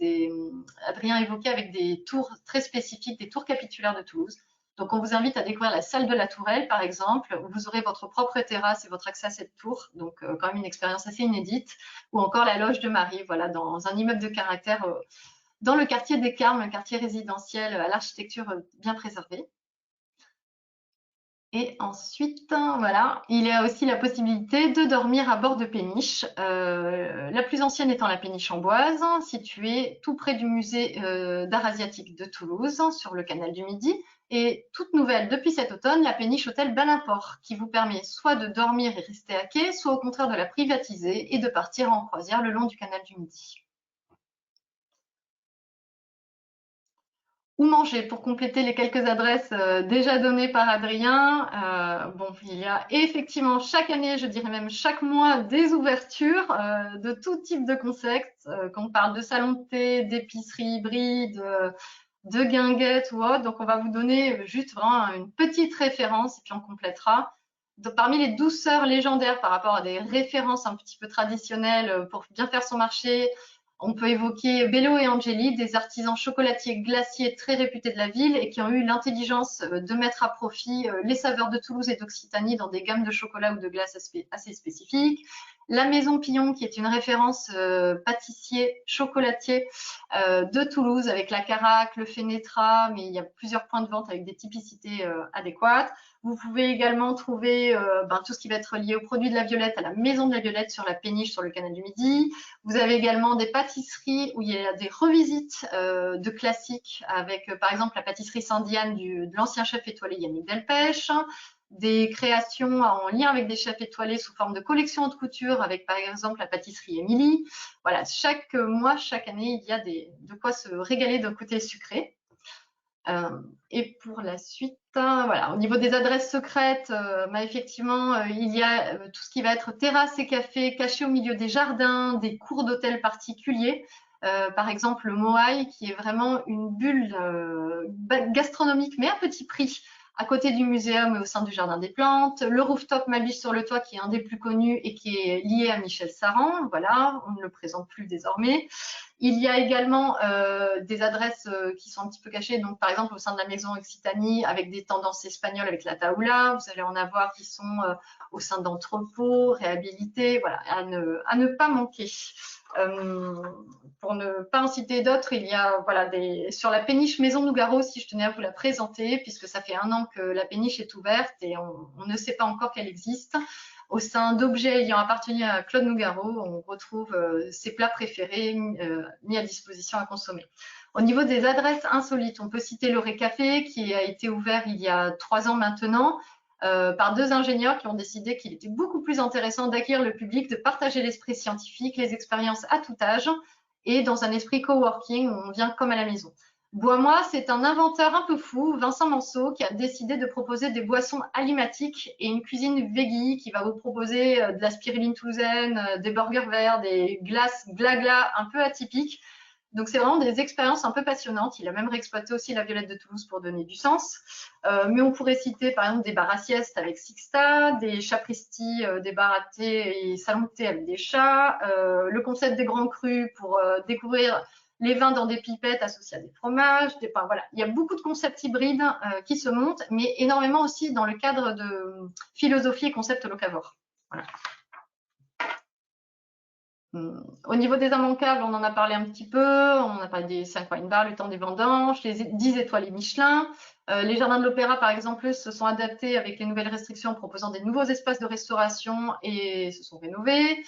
des tours très spécifiques, des tours capitulaires de Toulouse. Donc, on vous invite à découvrir la salle de la Tourelle, par exemple, où vous aurez votre propre terrasse et votre accès à cette tour. Donc, quand même une expérience assez inédite. Ou encore la Loge de Marie, voilà, dans un immeuble de caractère dans le quartier des Carmes, un quartier résidentiel à l'architecture bien préservée. Et ensuite, voilà, il y a aussi la possibilité de dormir à bord de péniches. La plus ancienne étant la péniche Amboise, située tout près du musée d'art asiatique de Toulouse, sur le canal du Midi. Et toute nouvelle depuis cet automne, la péniche hôtel Balimport, qui vous permet soit de dormir et rester à quai, soit au contraire de la privatiser et de partir en croisière le long du canal du Midi. Où manger pour compléter les quelques adresses déjà données par Adrien. Bon, il y a effectivement chaque année, je dirais même chaque mois, des ouvertures de tout type de concept. Quand on parle de salon de thé, d'épicerie hybride, de guinguettes ou autre. Donc, on va vous donner juste vraiment une petite référence et puis on complétera. Donc, parmi les douceurs légendaires par rapport à des références un petit peu traditionnelles pour bien faire son marché, on peut évoquer Bello et Angeli, des artisans chocolatiers glaciers très réputés de la ville et qui ont eu l'intelligence de mettre à profit les saveurs de Toulouse et d'Occitanie dans des gammes de chocolat ou de glace assez spécifiques. La Maison Pillon, qui est une référence pâtissier chocolatier de Toulouse avec la Caraque, le Fénétra, mais il y a plusieurs points de vente avec des typicités adéquates. Vous pouvez également trouver tout ce qui va être lié aux produits de la Violette à la Maison de la Violette sur la péniche sur le canal du Midi. Vous avez également des pâtisseries où il y a des revisites de classiques avec par exemple la pâtisserie Saint-Diane de l'ancien chef étoilé Yannick Delpech, des créations en lien avec des chefs étoilés sous forme de collection haute couture avec par exemple la pâtisserie Émilie. Voilà, chaque mois, chaque année, il y a de quoi se régaler d'un côté sucré. Et pour la suite, voilà, au niveau des adresses secrètes, effectivement, il y a tout ce qui va être terrasse et café cachés au milieu des jardins, des cours d'hôtel particuliers. Par exemple, le Moai, qui est vraiment une bulle gastronomique, mais à petit prix, à côté du muséum et au sein du Jardin des Plantes. Le rooftop Mabiche sur le toit, qui est un des plus connus et qui est lié à Michel Saran. Voilà, on ne le présente plus désormais. Il y a également des adresses qui sont un petit peu cachées, donc par exemple au sein de la maison Occitanie avec des tendances espagnoles avec la taoula, vous allez en avoir qui sont au sein d'entrepôts, réhabilités, voilà, à ne pas manquer. Pour ne pas en citer d'autres, il y a voilà, sur la péniche Maison Nougaro, si je tenais à vous la présenter, puisque ça fait 1 an que la péniche est ouverte et on ne sait pas encore qu'elle existe. Au sein d'objets ayant appartenu à Claude Nougaro, on retrouve ses plats préférés mis à disposition à consommer. Au niveau des adresses insolites, on peut citer le Récafé qui a été ouvert il y a 3 ans maintenant par 2 ingénieurs qui ont décidé qu'il était beaucoup plus intéressant d'accueillir le public, de partager l'esprit scientifique, les expériences à tout âge et dans un esprit coworking où on vient comme à la maison. Bois-moi, c'est un inventeur un peu fou, Vincent Manceau, qui a décidé de proposer des boissons alimatiques et une cuisine veggie qui va vous proposer de la spiruline toulousaine, des burgers verts, des glaces glagla un peu atypiques. Donc, c'est vraiment des expériences un peu passionnantes. Il a même réexploité aussi la Violette de Toulouse pour donner du sens. Mais on pourrait citer, par exemple, des bars à sieste avec Sixta, des chapristi, des bars à thé et salons de thé avec des chats, le concept des grands crus pour découvrir les vins dans des pipettes associées à des fromages. Enfin, voilà. Il y a beaucoup de concepts hybrides qui se montent, mais énormément aussi dans le cadre de philosophie et concept locavore. Voilà. Au niveau des immanquables, on en a parlé un petit peu. On a parlé des 5 wine bars, le temps des vendanges, les 10 étoiles Michelin. Les jardins de l'Opéra, par exemple, se sont adaptés avec les nouvelles restrictions en proposant des nouveaux espaces de restauration et se sont rénovés.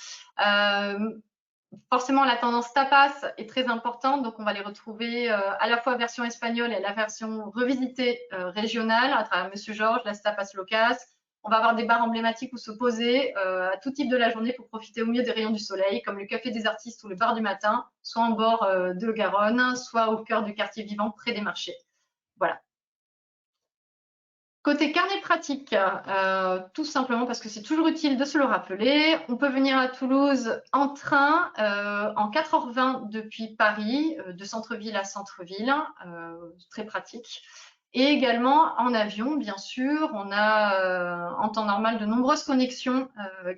Forcément, la tendance tapas est très importante, donc on va les retrouver à la fois version espagnole et la version revisitée régionale à travers Monsieur Georges, Las Tapas Locas. On va avoir des bars emblématiques où se poser à tout type de la journée pour profiter au mieux des rayons du soleil, comme le Café des Artistes ou le Bar du Matin, soit en bord de Garonne, soit au cœur du quartier vivant près des marchés. Voilà. Côté carnet pratique, tout simplement parce que c'est toujours utile de se le rappeler, on peut venir à Toulouse en train en 4h20 depuis Paris, de centre-ville à centre-ville, très pratique. Et également en avion, bien sûr, on a en temps normal de nombreuses connexions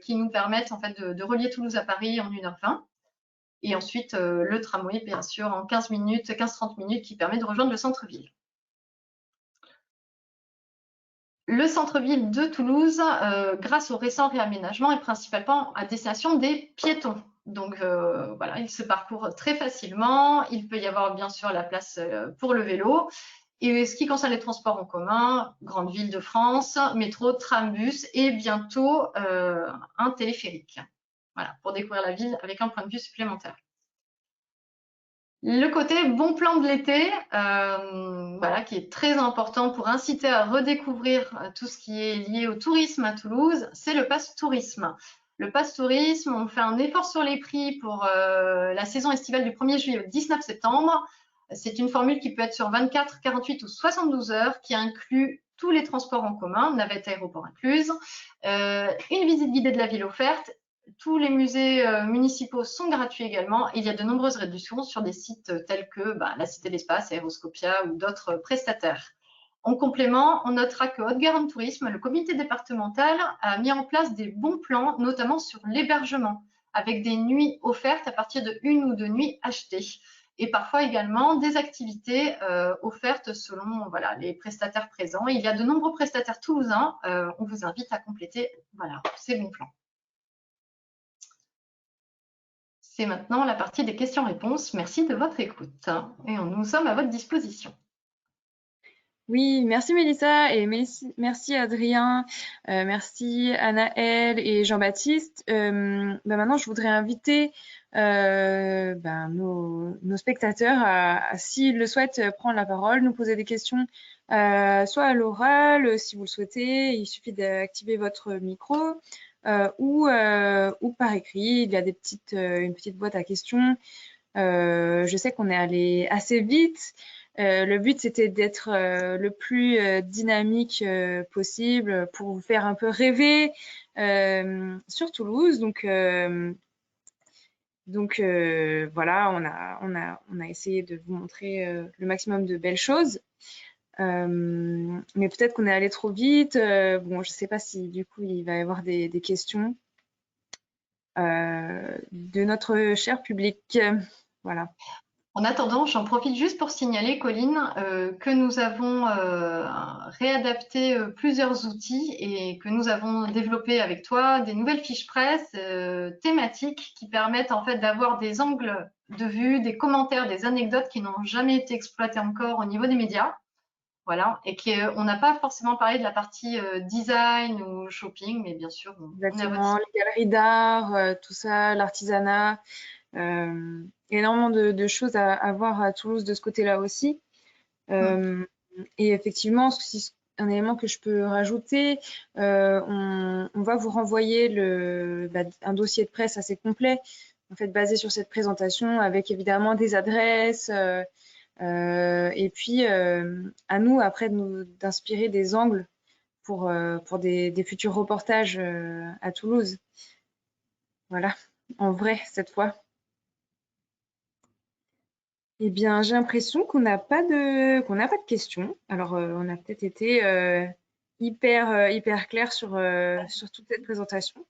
qui nous permettent en fait de relier Toulouse à Paris en 1h20. Et ensuite le tramway, bien sûr, en 15-30 minutes qui permet de rejoindre le centre-ville. le centre-ville de Toulouse, grâce au récent réaménagement, est principalement à destination des piétons. Donc voilà, il se parcourt très facilement. Il peut y avoir bien sûr la place pour le vélo. Et ce qui concerne les transports en commun, grande ville de France, métro, tram, bus et bientôt un téléphérique. Voilà, pour découvrir la ville avec un point de vue supplémentaire. Le côté bon plan de l'été, voilà, qui est très important pour inciter à redécouvrir tout ce qui est lié au tourisme à Toulouse, c'est le pass tourisme. Le pass tourisme, on fait un effort sur les prix pour la saison estivale du 1er juillet au 19 septembre. C'est une formule qui peut être sur 24, 48 ou 72 heures, qui inclut tous les transports en commun, navette aéroport incluse, une visite guidée de la ville offerte. Tous les musées municipaux sont gratuits également. Il y a de nombreuses réductions sur des sites tels que la Cité de l'Espace, Aéroscopia ou d'autres prestataires. En complément, on notera que Haute-Garonne Tourisme, le comité départemental, a mis en place des bons plans, notamment sur l'hébergement, avec des nuits offertes à partir de 1 ou 2 nuits achetées. Et parfois également des activités offertes selon les prestataires présents. Il y a de nombreux prestataires toulousains. On vous invite à compléter ces bons plans. C'est maintenant la partie des questions-réponses. Merci de votre écoute et nous sommes à votre disposition. Oui, merci Mélissa et merci Adrien, merci Anaëlle et Jean-Baptiste. Maintenant, je voudrais inviter nos spectateurs à, s'ils le souhaitent, prendre la parole, nous poser des questions, soit à l'oral, si vous le souhaitez, il suffit d'activer votre micro, ou par écrit. Il y a une petite boîte à questions. Je sais qu'on est allé assez vite. Le but, c'était d'être le plus dynamique possible pour vous faire un peu rêver sur Toulouse. Donc voilà, on a essayé de vous montrer le maximum de belles choses. Mais peut-être qu'on est allé trop vite. Bon, je ne sais pas si du coup il va y avoir des questions de notre cher public. Voilà. En attendant, j'en profite juste pour signaler, Colline, que nous avons réadapté plusieurs outils et que nous avons développé avec toi des nouvelles fiches presse thématiques qui permettent en fait d'avoir des angles de vue, des commentaires, des anecdotes qui n'ont jamais été exploités encore au niveau des médias. Voilà, et qu'on n'a pas forcément parlé de la partie design ou shopping, mais bien sûr, exactement, les galeries d'art, tout ça, l'artisanat. Énormément de choses à voir à Toulouse de ce côté-là aussi. Et effectivement, un élément que je peux rajouter, on va vous renvoyer un dossier de presse assez complet, en fait, basé sur cette présentation, avec évidemment des adresses, et puis à nous après d'inspirer des angles pour des futurs reportages à Toulouse. Voilà, en vrai cette fois. Eh bien, j'ai l'impression qu'on n'a pas de questions. Alors, on a peut-être été hyper clair sur toute cette présentation.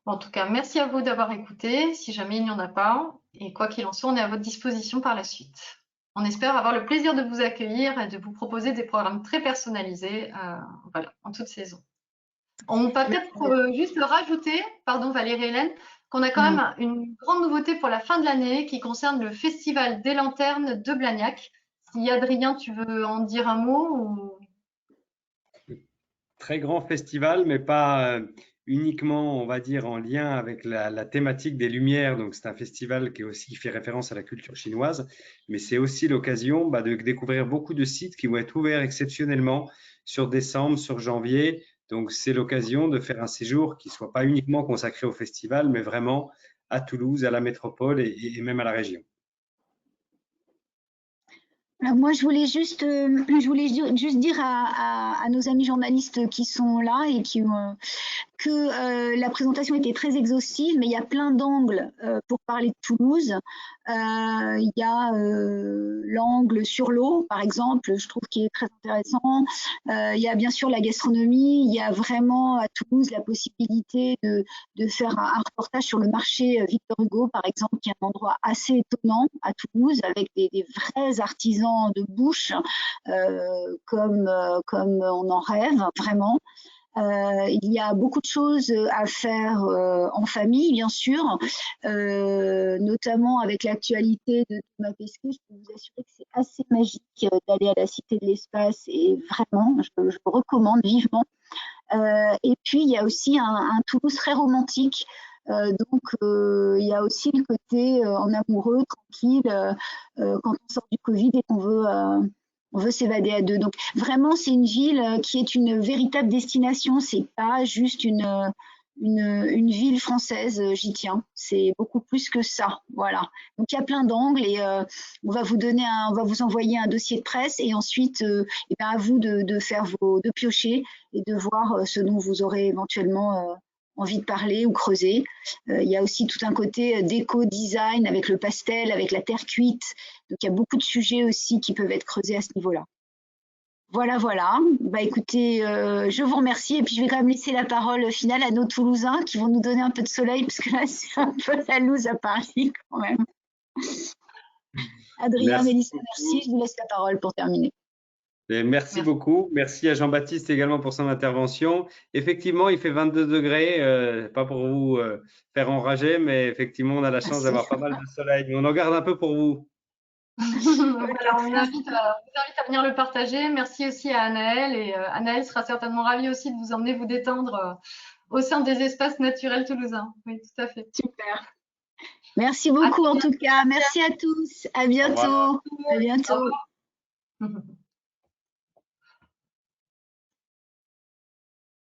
En tout cas, merci à vous d'avoir écouté. Si jamais il n'y en a pas, et quoi qu'il en soit, on est à votre disposition par la suite. On espère avoir le plaisir de vous accueillir et de vous proposer des programmes très personnalisés en toute saison. On peut peut-être juste rajouter, pardon Valérie-Hélène, qu'on a quand même une grande nouveauté pour la fin de l'année qui concerne le Festival des Lanternes de Blagnac. Si Adrien, tu veux en dire un mot ou... Très grand festival, mais pas uniquement, on va dire, en lien avec la thématique des Lumières. Donc, c'est un festival qui fait référence à la culture chinoise, mais c'est aussi l'occasion de découvrir beaucoup de sites qui vont être ouverts exceptionnellement sur décembre, sur janvier. Donc, c'est l'occasion de faire un séjour qui ne soit pas uniquement consacré au festival, mais vraiment à Toulouse, à la métropole et même à la région. Alors moi, je voulais juste dire à nos amis journalistes qui sont là et que la présentation était très exhaustive, mais il y a plein d'angles pour parler de Toulouse. Il y a l'angle sur l'eau, par exemple, je trouve qu'il est très intéressant. Il y a bien sûr la gastronomie. Il y a vraiment à Toulouse la possibilité de faire un reportage sur le marché Victor Hugo, par exemple, qui est un endroit assez étonnant à Toulouse, avec des vrais artisans champ de bouche comme on en rêve vraiment. Il y a beaucoup de choses à faire en famille, bien sûr, notamment avec l'actualité de Thomas Pesquet. Je peux vous assurer que c'est assez magique d'aller à la Cité de l'Espace et vraiment, je le recommande vivement. Et puis, il y a aussi un Toulouse très romantique. Donc, il y a aussi le côté en amoureux, tranquille, quand on sort du Covid et qu'on veut s'évader à deux. Donc vraiment, c'est une ville qui est une véritable destination. C'est pas juste une ville française, j'y tiens. C'est beaucoup plus que ça. Voilà. Donc il y a plein d'angles et on va vous envoyer un dossier de presse et ensuite, à vous de piocher et de voir ce dont vous aurez éventuellement envie de parler ou creuser. Il y a aussi tout un côté déco-design avec le pastel, avec la terre cuite. Donc, il y a beaucoup de sujets aussi qui peuvent être creusés à ce niveau-là. Voilà, voilà. Bah, écoutez, je vous remercie et puis je vais quand même laisser la parole finale à nos Toulousains qui vont nous donner un peu de soleil parce que là, c'est un peu la loose à Paris quand même. Adrien, Mélissa, merci. Je vous laisse la parole pour terminer. Et merci beaucoup. Merci à Jean-Baptiste également pour son intervention. Effectivement, il fait 22 degrés, pas pour vous faire enrager, mais effectivement, on a la chance d'avoir pas mal de soleil. Mais on en garde un peu pour vous. Voilà, on vous invite à venir le partager. Merci aussi à Anaëlle. Et Anaëlle sera certainement ravie aussi de vous emmener vous détendre au sein des espaces naturels toulousains. Oui, tout à fait. Super. Merci beaucoup en tout cas. Merci à tous. À bientôt. À bientôt.